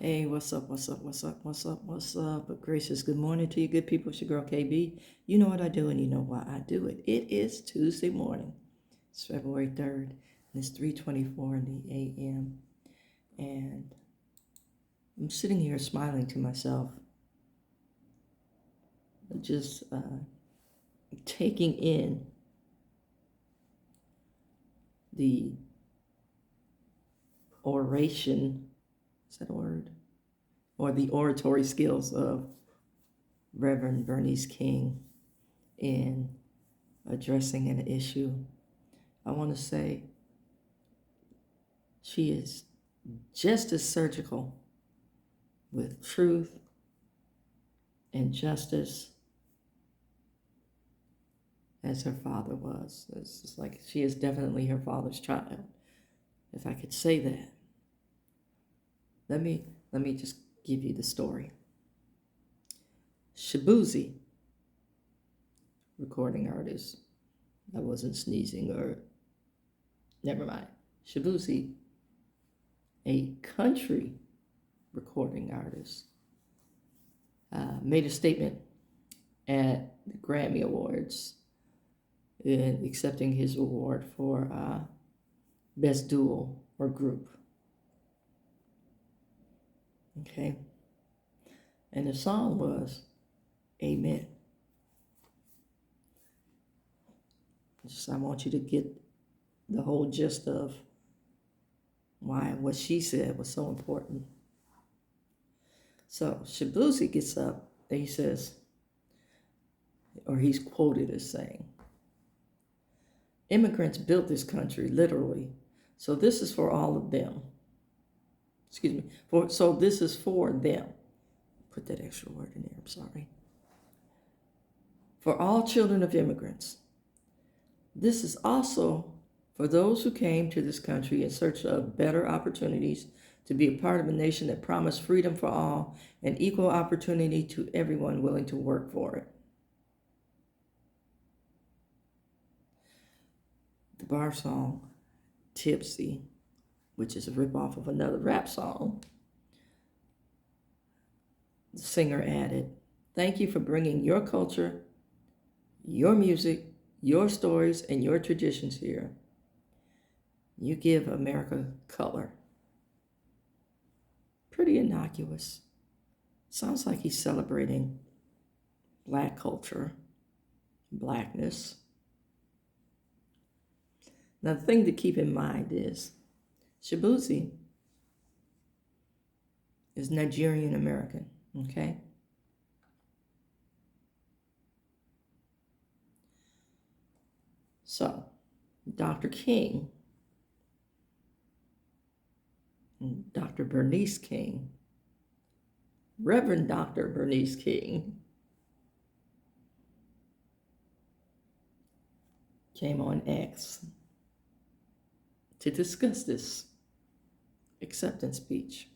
Hey, what's up? What's up? What's up? What's up? What's up? A gracious good morning to you, good people. It's your girl KB. You know what I do, and you know why I do it. It is Tuesday morning. It's February 3rd, and it's 3:24 in the a.m. And I'm sitting here smiling to myself, just taking in the oration. Is that a word? Or the oratory skills of Reverend Bernice King in addressing an issue. I want to say she is just as surgical with truth and justice as her father was. It's just like she is definitely her father's child, if I could say that. Let me just give you the story. Shabuzi, recording artist. I wasn't sneezing or never mind. Shabuzi, a country recording artist, made a statement at the Grammy Awards in accepting his award for Best Duo or Group. Okay. And the song was Amen. Just, I want you to get the whole gist of why what she said was so important. So Shabuzi gets up and he says, or he's quoted as saying, immigrants built this country, literally. So this is for all of them. Excuse me. So this is for them. Put that extra word in there, I'm sorry. For all children of immigrants. This is also for those who came to this country in search of better opportunities to be a part of a nation that promised freedom for all and equal opportunity to everyone willing to work for it. The bar song, Tipsy, which is a ripoff of another rap song, the singer added, "Thank you for bringing your culture, your music, your stories, and your traditions here. You give America color." Pretty innocuous. Sounds like he's celebrating Black culture, Blackness. Now, the thing to keep in mind is Shabuzi is Nigerian American, okay? So, Dr. King, Dr. Bernice King, Reverend Dr. Bernice King, came on X to discuss this acceptance speech.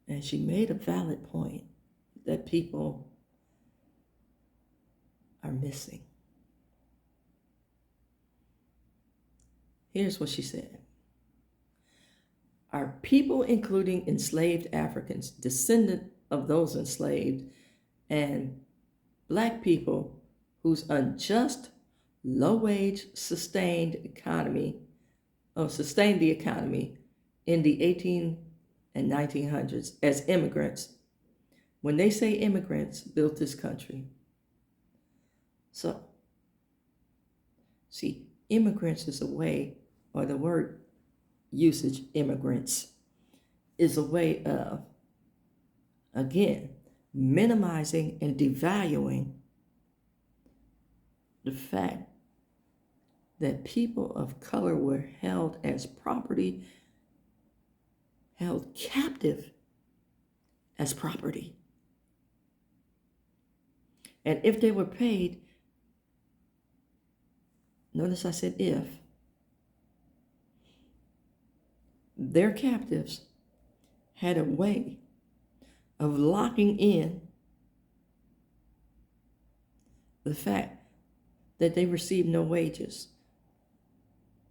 And she made a valid point that people are missing. Here's what she said. Our people, including enslaved Africans, descendant of those enslaved, and Black people whose unjust, low-wage sustained the economy in the 18 and 1900s as immigrants. When they say immigrants built this country. So, see, immigrants is a way, or the word usage, immigrants, is a way of, again, minimizing and devaluing the fact that people of color were held as property, held captive as property. And if they were paid, notice I said if, their captives had a way of locking in the fact that they received no wages,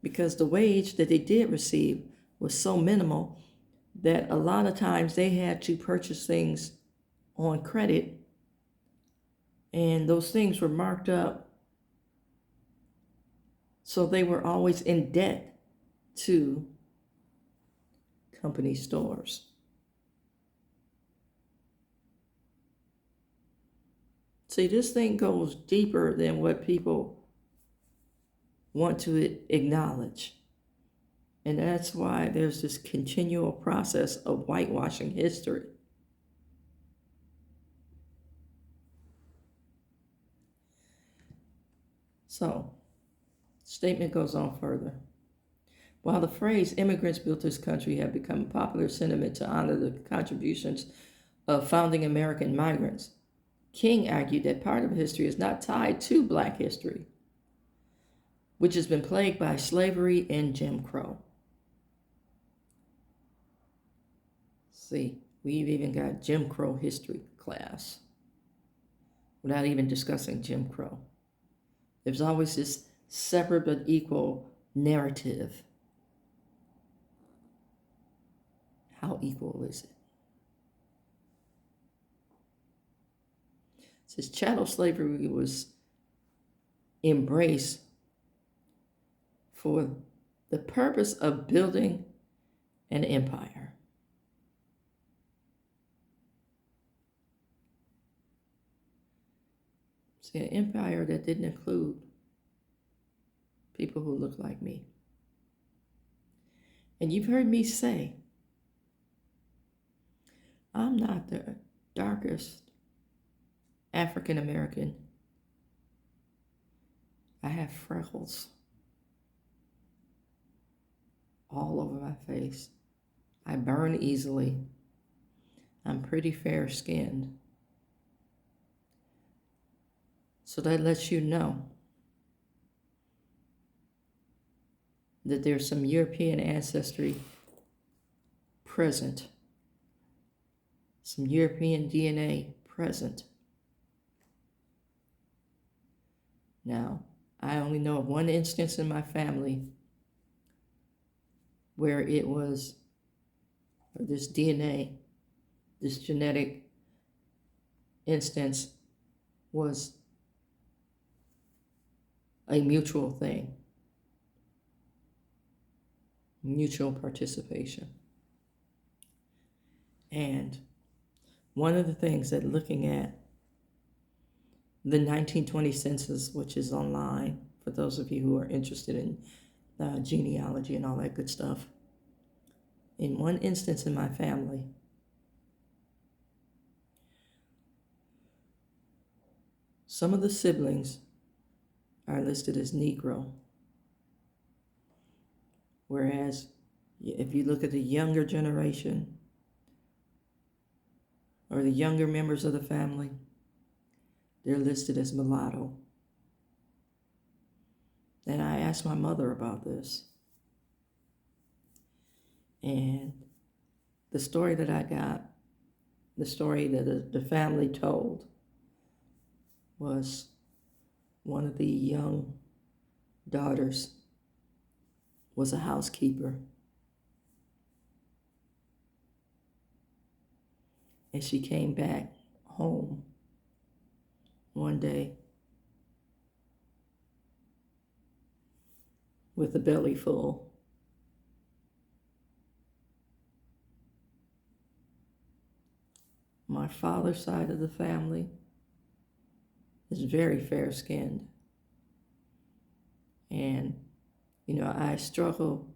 because the wage that they did receive was so minimal that a lot of times they had to purchase things on credit, and those things were marked up, so they were always in debt to company stores. See, this thing goes deeper than what people want to acknowledge. And that's why there's this continual process of whitewashing history. So, statement goes on further. While the phrase immigrants built this country have become a popular sentiment to honor the contributions of founding American migrants, King argued that part of history is not tied to Black history, which has been plagued by slavery and Jim Crow. See, we've even got Jim Crow history class without even discussing Jim Crow. There's always this separate but equal narrative. How equal is it? It says chattel slavery was embraced for the purpose of building an empire. See, an empire that didn't include people who look like me. And you've heard me say, I'm not the darkest African American. I have freckles all over my face. I burn easily. I'm pretty fair skinned. So that lets you know that there's some European ancestry present, some European DNA present. Now, I only know of one instance in my family where it was, or this DNA, this genetic instance was a mutual thing, mutual participation. And one of the things that looking at the 1920 census, which is online for those of you who are interested in genealogy and all that good stuff, in one instance in my family, some of the siblings are listed as Negro, whereas if you look at the younger generation or the younger members of the family, they're listed as mulatto. And I asked my mother about this. And the story that I got, the story that the family told, was one of the young daughters was a housekeeper. And she came back home one day with a belly full. My father's side of the family is very fair-skinned. And, you know, I struggle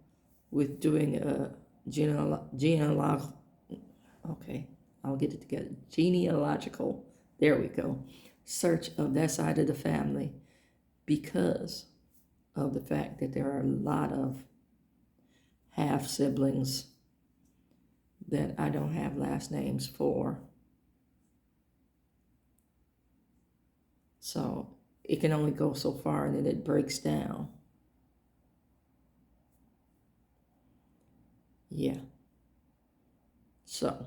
with doing a genealogical, there we go, search of that side of the family because of the fact that there are a lot of half-siblings that I don't have last names for. So it can only go so far and then it breaks down. Yeah. So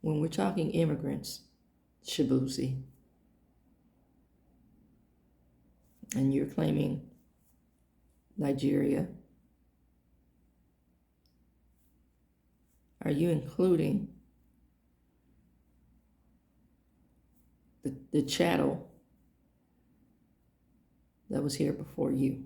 when we're talking immigrants, Shabuzi, and you're claiming Nigeria, Are you including the chattel that was here before you?